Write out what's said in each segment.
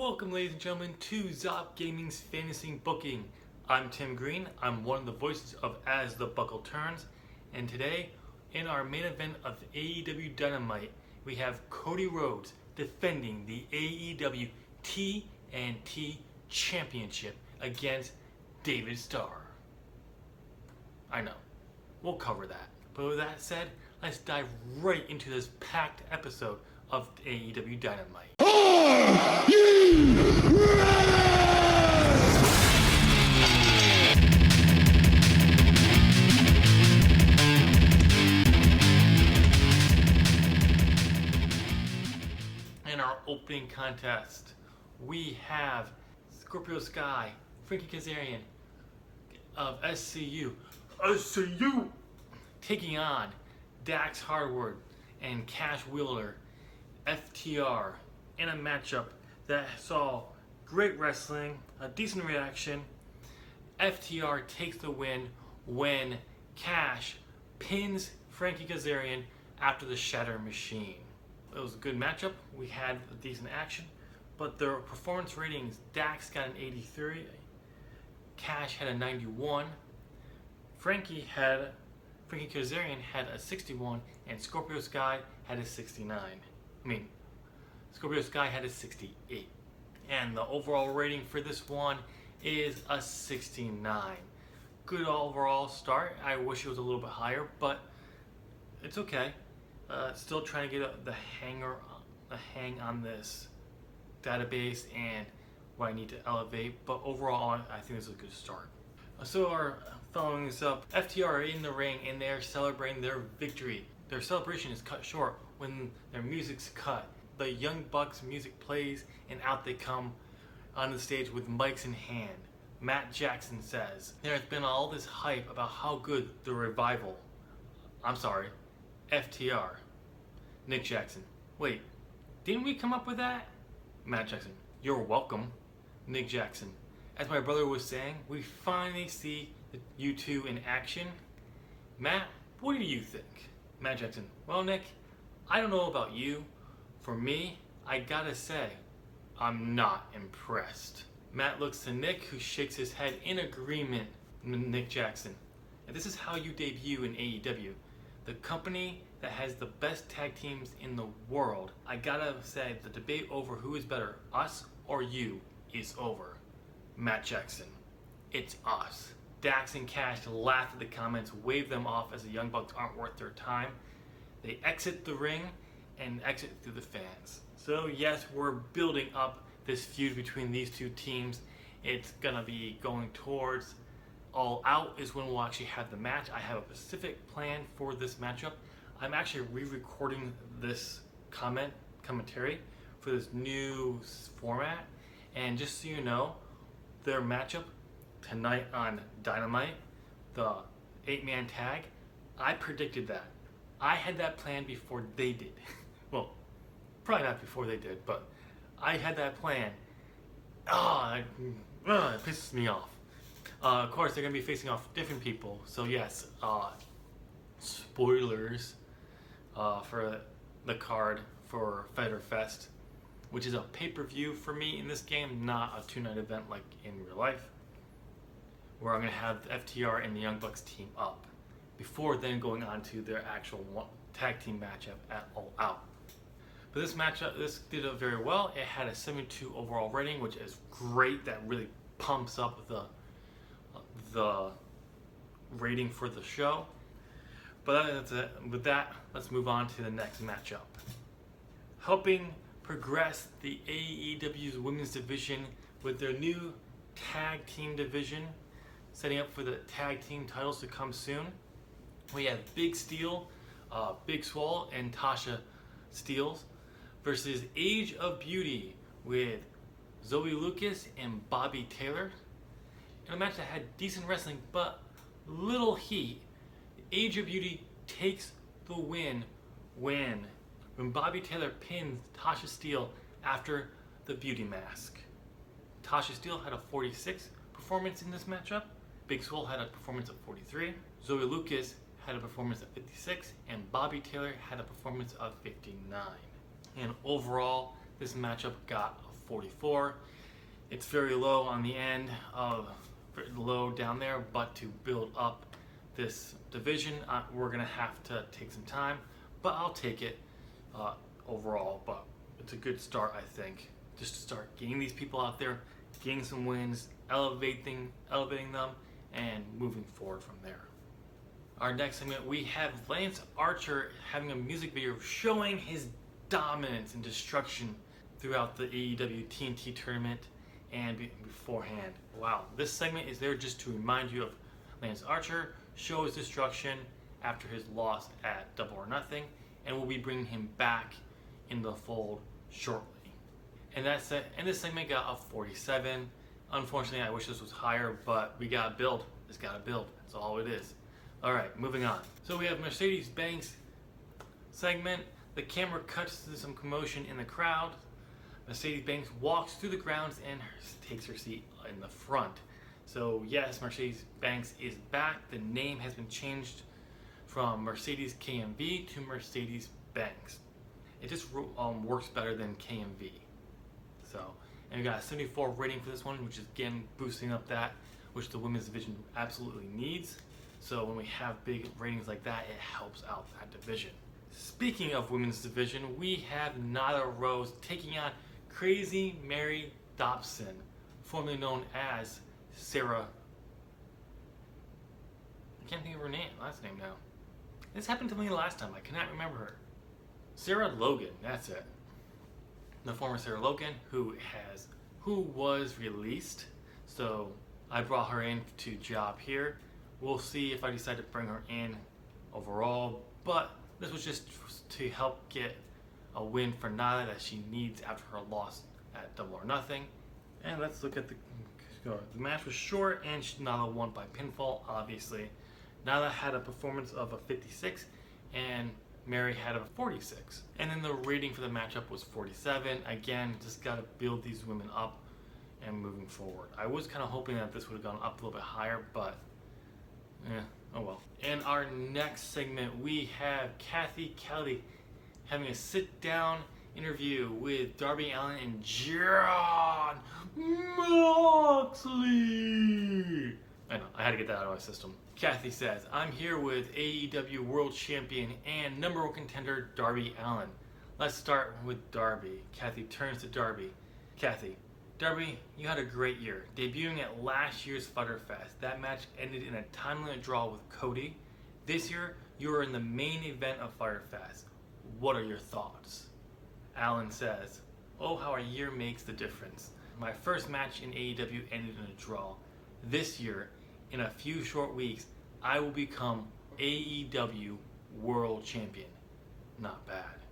Welcome, ladies and gentlemen, to ZOP Gaming's Fantasy Booking. I'm Tim Green. I'm one of the voices of As the Buckle Turns. And today, in our main event of AEW Dynamite, we have Cody Rhodes defending the AEW TNT Championship against David Starr. I know, we'll cover that. But with that said, let's dive right into this packed episode of AEW Dynamite. In our opening contest, we have Scorpio Sky, Frankie Kazarian of SCU, taking on Dax Harwood and Cash Wheeler, FTR, in a matchup that saw great wrestling, a decent reaction. FTR takes the win when Cash pins Frankie Kazarian after the Shatter Machine. It was a good matchup. We had a decent action, but their performance ratings, Dax got an 83, Cash had a 91, Frankie Kazarian had a 61, and Scorpio Sky had a 69. Scorpio Sky had a 68. And the overall rating for this one is a 69. Good overall start. I wish it was a little bit higher, but it's okay. Still trying to get the hang on this database and what I need to elevate, but overall I think this is a good start. So following this up, FTR are in the ring and they're celebrating their victory. Their celebration is cut short when their music's cut. The Young Bucks music plays and out they come on the stage with mics in hand. Matt Jackson says, "There's been all this hype about how good the revival." FTR. Nick Jackson, "Wait, didn't we come up with that?" Matt Jackson, "You're welcome." Nick Jackson, "As my brother was saying, we finally see you two in action." Matt, "What do you think?" Matt Jackson, "Well, Nick, I don't know about you. For me, I gotta say, I'm not impressed." Matt looks to Nick, who shakes his head in agreement with Nick Jackson. "And this is how you debut in AEW. The company that has the best tag teams in the world. I gotta say, the debate over who is better, us or you, is over." Matt Jackson, "It's us." Dax and Cash laugh at the comments, wave them off as the Young Bucks aren't worth their time. They exit the ring and exit through the fans. So yes, we're building up this feud between these two teams. It's gonna be going towards All Out is when we'll actually have the match. I have a specific plan for this matchup. I'm actually re-recording this commentary for this new format. And just so you know, their matchup tonight on Dynamite, the 8-man tag, I predicted that. I had that plan before they did. Well, probably not before they did, but I had that plan. It pisses me off. Of course, they're going to be facing off different people. So yes, spoilers for the card for Fighter Fest, which is a pay-per-view for me in this game, not a 2-night event like in real life, where I'm going to have the FTR and the Young Bucks team up before then going on to their actual tag team matchup at All Out. But this did it very well. It had a 72 overall rating, which is great. That really pumps up the rating for the show. But with that, let's move on to the next matchup. Helping progress the AEW's women's division with their new tag team division, setting up for the tag team titles to come soon. We have Big Swole and Tasha Steelz versus Age of Beauty with Zoe Lucas and Bobby Taylor. In a match that had decent wrestling but little heat, Age of Beauty takes the win when Bobby Taylor pins Tasha Steelz after the beauty mask. Tasha Steelz had a 46 performance in this matchup. Big Swole had a performance of 43. Zoe Lucas had a performance of 56, and Bobby Taylor had a performance of 59. And overall, this matchup got a 44. It's very low on the end, very low down there, but to build up this division, we're going to have to take some time, but I'll take it overall. But it's a good start, I think, just to start getting these people out there, getting some wins, elevating them, and moving forward from there. Our next segment, we have Lance Archer having a music video showing his dominance and destruction throughout the AEW TNT tournament and beforehand. Wow, this segment is there just to remind you of Lance Archer show his destruction after his loss at Double or Nothing, and we'll be bringing him back in the fold shortly. And that's it. And this segment got a 47. Unfortunately, I wish this was higher, but we gotta build. It's gotta build. That's all it is. All right, moving on. So we have Mercedes Banks segment. The camera cuts to some commotion in the crowd. Mercedes Banks walks through the grounds and takes her seat in the front. So yes, Mercedes Banks is back. The name has been changed from Mercedes KMV to Mercedes Banks. It just works better than KMV. So, and we got a 74 rating for this one, which is again boosting up that, which the women's division absolutely needs. So when we have big ratings like that, it helps out that division. Speaking of women's division, we have Nyla Rose taking on Crazy Mary Dobson, formerly known as Sarah. I can't think of her last name now. This happened to me last time. I cannot remember her. Sarah Logan, that's it. The former Sarah Logan, who was released. So I brought her in to job here. We'll see if I decide to bring her in overall, but this was just to help get a win for Nyla that she needs after her loss at Double or Nothing. And let's look at the score. The match was short and Nyla won by pinfall, obviously. Nyla had a performance of a 56 and Mary had a 46. And then the rating for the matchup was 47. Again, just got to build these women up and moving forward. I was kind of hoping that this would have gone up a little bit higher, but oh well. In our next segment, we have Cathy Kelly having a sit-down interview with Darby Allin and John Moxley. I know, I had to get that out of my system. Cathy says, I'm here with AEW World Champion and #1 contender Darby Allin. Let's start with Darby. Cathy turns to Darby. Cathy, Darby, you had a great year, debuting at last year's Fyter Fest. That match ended in a time-limit draw with Cody. This year, you are in the main event of Fyter Fest. What are your thoughts? Allin says, oh, how a year makes the difference. My first match in AEW ended in a draw. This year, in a few short weeks, I will become AEW World Champion. Not bad.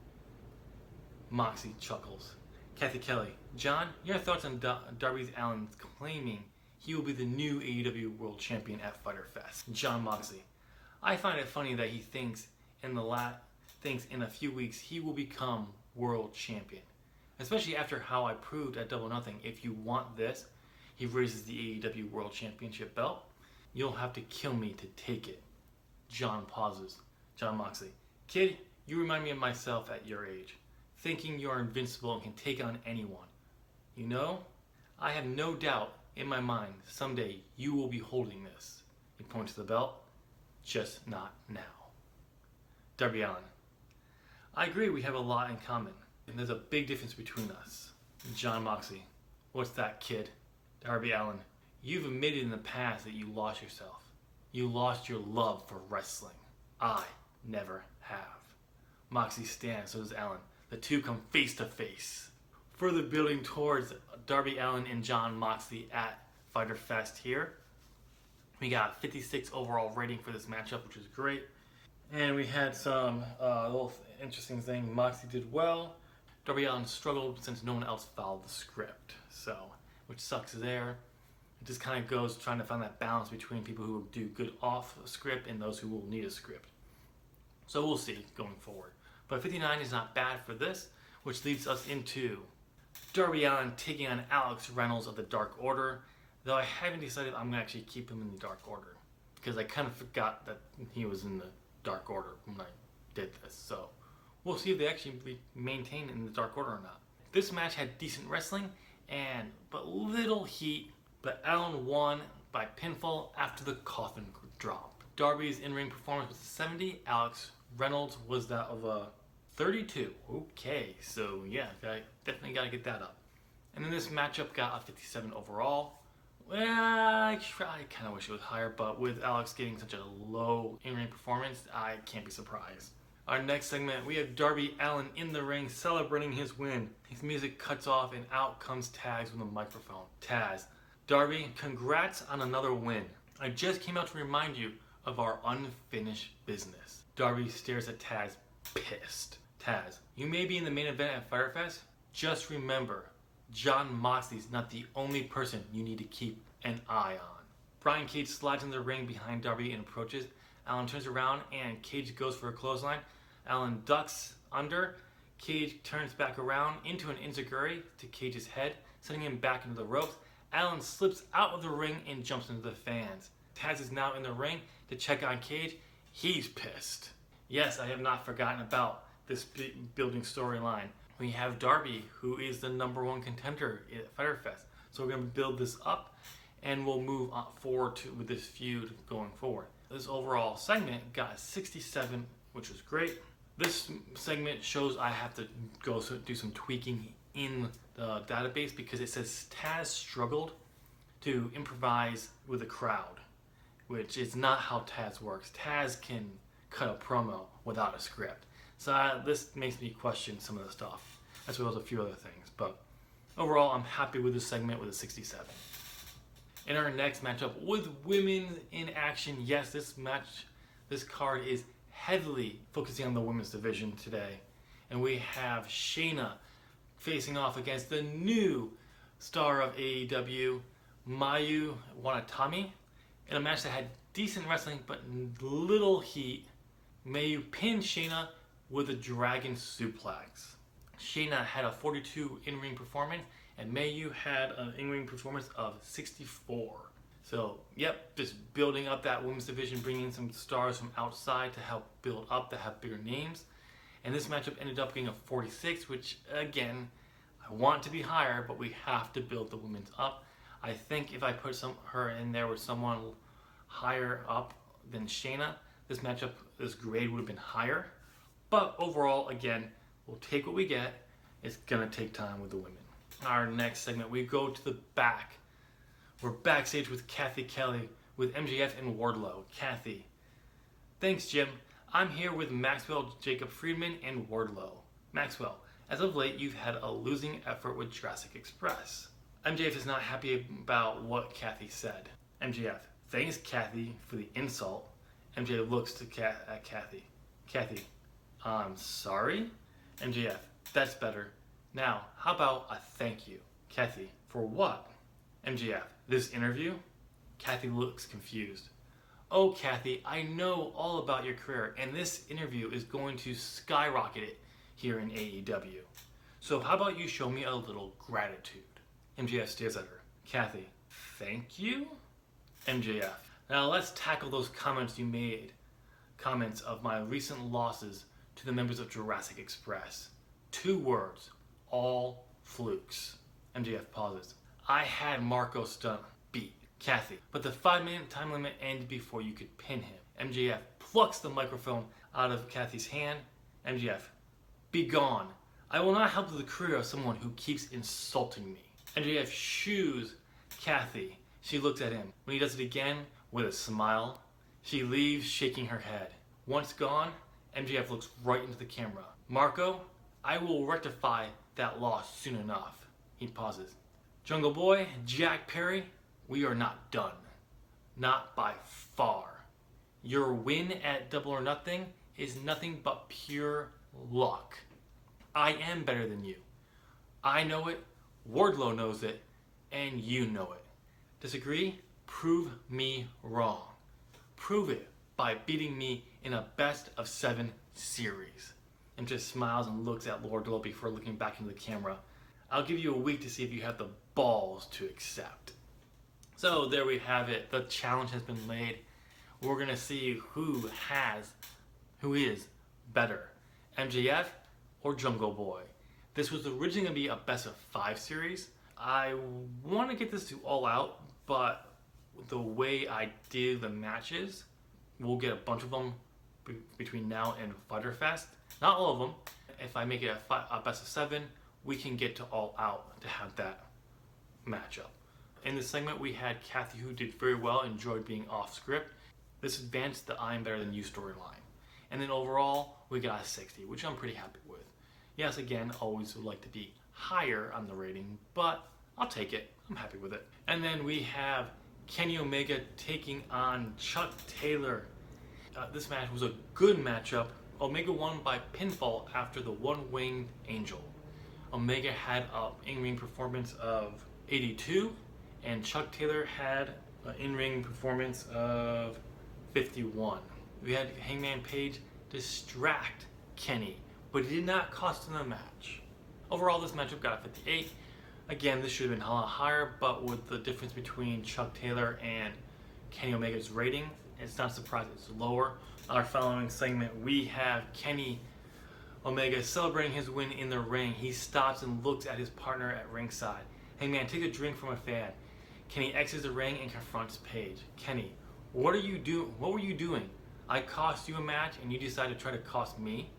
Moxley chuckles. Cathy Kelly, John, your thoughts on Darby Allin claiming he will be the new AEW World Champion at Fyter Fest? John Moxley, I find it funny that he thinks in a few weeks he will become World Champion. Especially after how I proved at Double or Nothing, if you want this, he raises the AEW World Championship belt. You'll have to kill me to take it. John pauses. John Moxley, kid, you remind me of myself at your age, thinking you're invincible and can take on anyone. You know, I have no doubt in my mind someday you will be holding this. He points to the belt, just not now. Darby Allin, I agree we have a lot in common, and there's a big difference between us. John Moxley, what's that, kid? Darby Allin, you've admitted in the past that you lost yourself. You lost your love for wrestling. I never have. Moxley stands, so does Allin. The two come face to face. Further building towards Darby Allin and John Moxley at Fyter Fest here. We got 56 overall rating for this matchup, which is great. And we had some little interesting thing. Moxley did well. Darby Allin struggled since no one else followed the script. So, which sucks there. It just kind of goes trying to find that balance between people who do good off script and those who will need a script. So we'll see going forward. But 59 is not bad for this, which leads us into Darby Allin taking on Alex Reynolds of the Dark Order. Though I haven't decided I'm going to actually keep him in the Dark Order, because I kind of forgot that he was in the Dark Order when I did this. So we'll see if they actually maintain in the Dark Order or not. This match had decent wrestling but little heat. But Allin won by pinfall after the coffin drop. Darby's in-ring performance was 70. Reynolds was that of a 32. Okay, so yeah, definitely got to get that up. And then this matchup got a 57 overall. Well, I kind of wish it was higher, but with Alex getting such a low in-ring performance, I can't be surprised. Our next segment, we have Darby Allin in the ring celebrating his win. His music cuts off and out comes Taz with a microphone. Taz, Darby, congrats on another win. I just came out to remind you of our unfinished business. Darby stares at Taz, pissed. Taz, you may be in the main event at Fyter Fest. Just remember, Jon Moxley's not the only person you need to keep an eye on. Brian Cage slides in the ring behind Darby and approaches. Allin turns around and Cage goes for a clothesline. Allin ducks under. Cage turns back around into an enziguri to Cage's head, sending him back into the ropes. Allin slips out of the ring and jumps into the fans. Taz is now in the ring to check on Cage. He's pissed. Yes, I have not forgotten about this building storyline. We have Darby, who is the #1 contender at Fyter Fest. So we're going to build this up, and we'll move on forward with this feud going forward. This overall segment got 67, which was great. This segment shows I have to go do some tweaking in the database because it says Taz struggled to improvise with the crowd, which is not how Taz works. Taz can cut a promo without a script. So this makes me question some of the stuff, as well as a few other things. But overall, I'm happy with this segment with a 67. In our next matchup with women in action, yes, this card is heavily focusing on the women's division today. And we have Shayna facing off against the new star of AEW, Mayu Wanatami, in a match that had decent wrestling but little heat. Mayu pinned Shayna with a dragon suplex. Sheena had a 42 in-ring performance, and Mayu had an in-ring performance of 64. So, yep, just building up that women's division, bringing some stars from outside to help build up, to have bigger names. And this matchup ended up being a 46, which, again, I want to be higher, but we have to build the women's up. I think if I put her in there with someone higher up than Shayna, this matchup, this grade would have been higher. But overall, again, we'll take what we get. It's going to take time with the women. Our next segment, we go to the back. We're backstage with Cathy Kelly with MJF and Wardlow. Cathy, thanks, Jim. I'm here with Maxwell, Jacob Friedman, and Wardlow. Maxwell, as of late, you've had a losing effort with Jurassic Express. MJF is not happy about what Cathy said. MJF, thanks, Cathy, for the insult. MJF looks at Cathy. Cathy, I'm sorry? MJF, that's better. Now, how about a thank you? Cathy, for what? MJF, this interview? Cathy looks confused. Oh, Cathy, I know all about your career, and this interview is going to skyrocket it here in AEW. So how about you show me a little gratitude? MJF stares at her. Cathy, thank you? MJF, now let's tackle those comments you made. Comments of my recent losses to the members of Jurassic Express. 2 words, all flukes. MJF pauses. I had Marco Stunt beat Cathy, but the 5-minute time limit ended before you could pin him. MJF plucks the microphone out of Cathy's hand. MJF, be gone. I will not help the career of someone who keeps insulting me. MJF shoos Cathy. She looks at him. When he does it again, with a smile, she leaves shaking her head. Once gone, MJF looks right into the camera. Marco, I will rectify that loss soon enough. He pauses. Jungle Boy, Jack Perry, we are not done. Not by far. Your win at Double or Nothing is nothing but pure luck. I am better than you. I know it, Wardlow knows it, and you know it. Disagree? Prove me wrong. Prove it by beating me in a best of 7 series. And just smiles and looks at Wardlow before looking back into the camera. I'll give you a week to see if you have the balls to accept. So there we have it. The challenge has been laid. We're going to see who is better, MJF or Jungle Boy. This was originally going to be a best of 5 series, I want to get this to All Out, but the way I did the matches, we'll get a bunch of them between now and Fyter Fest. Not all of them. If I make it a best of 7, we can get to All Out to have that matchup. In this segment, we had Cathy, who did very well, enjoyed being off script. This advanced the I'm Better Than You storyline. And then overall, we got a 60, which I'm pretty happy with. Yes, again, always would like to be higher on the rating, but I'll take it. I'm happy with it. And then we have Kenny Omega taking on Chuck Taylor. This match was a good matchup. Omega won by pinfall after the one-winged angel. Omega had an in-ring performance of 82, and Chuck Taylor had an in-ring performance of 51. We had Hangman Page distract Kenny, but it did not cost him the match. Overall, this matchup got a 58. Again, this should have been a lot higher, but with the difference between Chuck Taylor and Kenny Omega's rating, it's not surprising it's lower. Our following segment, we have Kenny Omega celebrating his win in the ring. He stops and looks at his partner at ringside. Hangman takes a drink from a fan. Kenny exits the ring and confronts Page. Kenny, what were you doing? I cost you a match and you decided to try to cost me?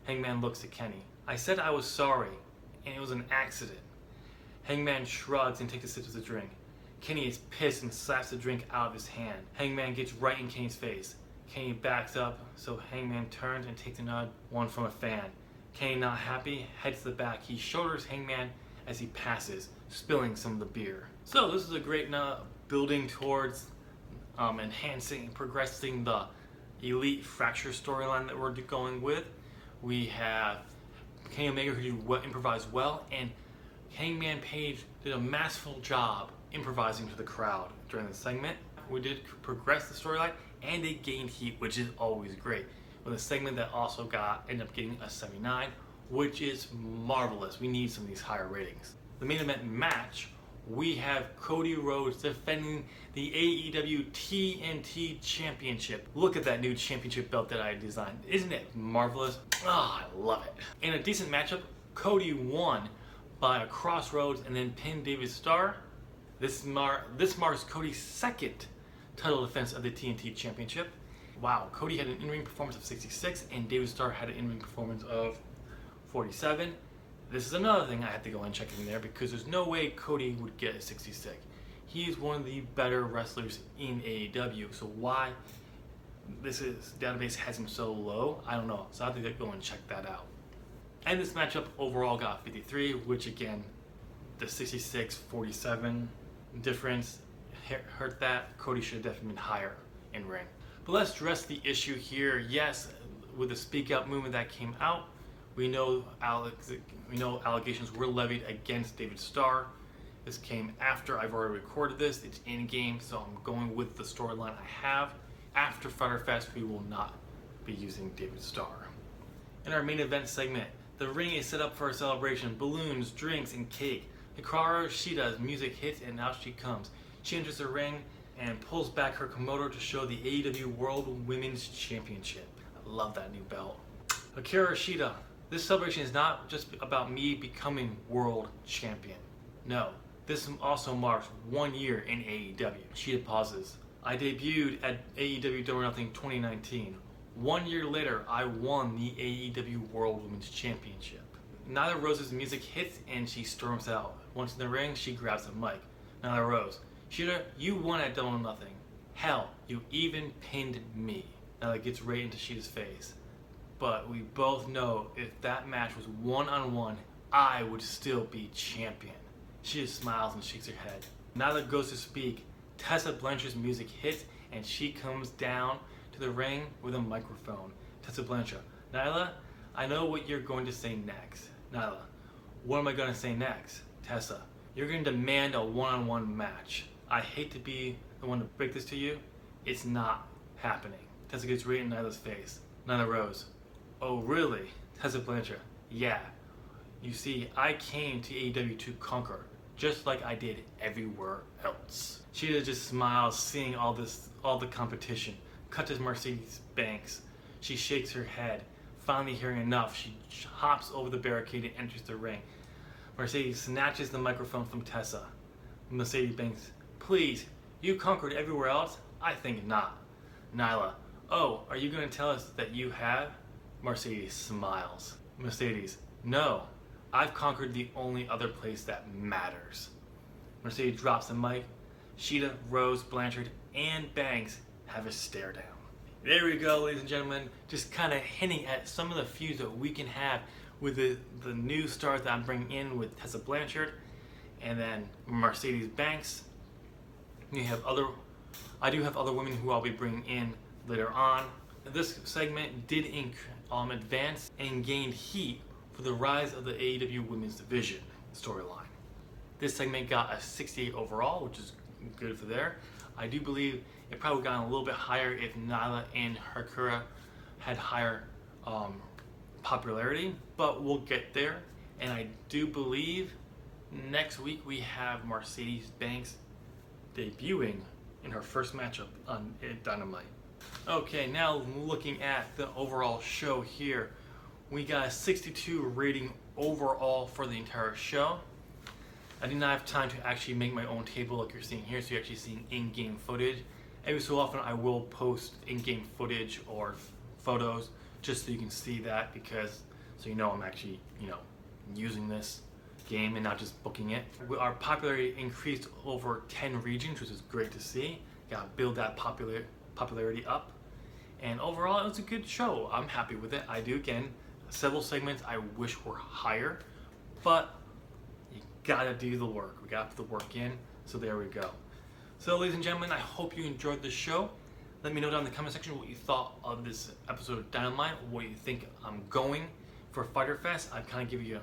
Hangman looks at Kenny. I said I was sorry and it was an accident. Hangman shrugs and takes a sip of the drink. Kenny is pissed and slaps the drink out of his hand. Hangman gets right in Kenny's face. Kenny backs up, so Hangman turns and takes another one from a fan. Kenny, not happy, heads to the back. He shoulders Hangman as he passes, spilling some of the beer. So this is a great building towards enhancing and progressing the Elite Fracture storyline that we're going with. We have Kenny Omega, who improvised well, and Hangman Page did a masterful job improvising to the crowd during the segment. We did progress the storyline, and they gained heat, which is always great. With a segment that also ended up getting a 79, which is marvelous. We need some of these higher ratings. The main event match, we have Cody Rhodes defending the AEW TNT Championship. Look at that new championship belt that I designed. Isn't it marvelous? I love it. In a decent matchup, Cody won by a crossroads and then pinned David Starr. This marks Cody's second title defense of the TNT Championship. Wow, Cody had an in-ring performance of 66 and David Starr had an in-ring performance of 47. This is another thing I have to go and check in there because there's no way Cody would get a 66. He's one of the better wrestlers in AEW, so why this database has him so low, I don't know. So I have to go and check that out. And this matchup overall got 53, which again, the 66-47 difference hurt that. Cody should have definitely been higher in ring. But let's address the issue here. Yes, with the Speak Out movement that came out, we know allegations were levied against David Starr. This came after I've already recorded this. It's in game, so I'm going with the storyline I have. After Fyter Fest, we will not be using David Starr. In our main event segment, the ring is set up for a celebration. Balloons, drinks, and cake. Hikaru Shida's music hits and out she comes. She enters the ring and pulls back her Komodo to show the AEW World Women's Championship. I love that new belt. Hikaru Shida, this celebration is not just about me becoming world champion. No, this also marks 1 year in AEW. Shida pauses. I debuted at AEW Double or Nothing 2019. 1 year later, I won the AEW World Women's Championship. Nyla Rose's music hits and she storms out. Once in the ring, she grabs the mic. Nyla Rose, Shida, you won at Double or Nothing. Hell, you even pinned me. Nyla gets right into Shida's face. But we both know if that match was one-on-one, I would still be champion. She just smiles and shakes her head. Nyla goes to speak. Tessa Blanchard's music hits and she comes down to the ring with a microphone. Tessa Blanchard, Nyla, I know what you're going to say next. Nyla, what am I going to say next? Tessa, you're going to demand a one-on-one match. I hate to be the one to break this to you. It's not happening. Tessa gets right in Nyla's face. Nyla Rose, oh really? Tessa Blanchard, yeah. You see, I came to AEW to conquer, just like I did everywhere else. Sheena just smiles, seeing all the competition. Cut to Mercedes Banks. She shakes her head. Finally hearing enough, she hops over the barricade and enters the ring. Mercedes snatches the microphone from Tessa. Mercedes Banks, please, you conquered everywhere else? I think not. Nyla, oh, are you going to tell us that you have? Mercedes smiles. Mercedes, no, I've conquered the only other place that matters. Mercedes drops the mic. Sheena, Rhodes, Blanchard, and Banks have a stare down. There we go, ladies and gentlemen. Just kind of hinting at some of the feuds that we can have with the new stars that I'm bringing in with Tessa Blanchard and then Mercedes Banks. I do have other women who I'll be bringing in later on. This segment did advance and gained heat for the rise of the AEW Women's Division storyline. This segment got a 68 overall, which is good for there. I do believe it probably got a little bit higher if Nyla and Hakura had higher popularity, but we'll get there. And I do believe next week we have Mercedes Banks debuting in her first matchup on Dynamite. Okay, now looking at the overall show here, we got a 62 rating overall for the entire show. I did not have time to actually make my own table like you're seeing here, so you're actually seeing in-game footage. Every so often I will post in-game footage or photos just so you can see that, because so you know I'm actually, using this game and not just booking it. Our popularity increased over 10 regions, which is great to see. Gotta build that popularity up. And overall, it was a good show. I'm happy with it. I do, again, several segments I wish were higher, but you gotta do the work. We gotta put the work in, so there we go. So ladies and gentlemen, I hope you enjoyed the show. Let me know down in the comment section what you thought of this episode of Dynamite, what you think I'm going for Fyter Fest. I've kind of give you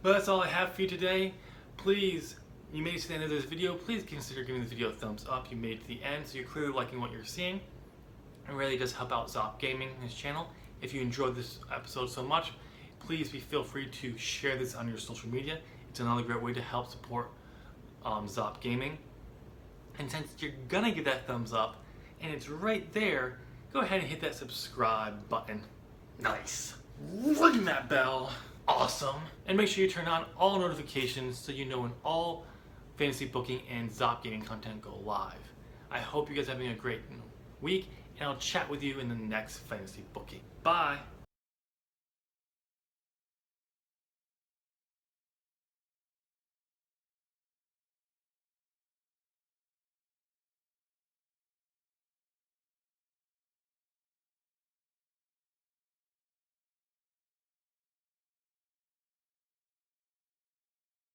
but that's all I have for you today. Please, you made it to the end of this video, please consider giving this video a thumbs up. You made it to the end, so you're clearly liking what you're seeing. It really does help out ZOP Gaming, his channel. If you enjoyed this episode so much, please feel free to share this on your social media. It's another great way to help support ZOP Gaming. And since you're gonna give that thumbs up, and it's right there, go ahead and hit that subscribe button. Nice. Ring that bell. Awesome. And make sure you turn on all notifications so you know when all fantasy booking and ZOP Gaming content go live. I hope you guys are having a great week, and I'll chat with you in the next fantasy booking. Bye.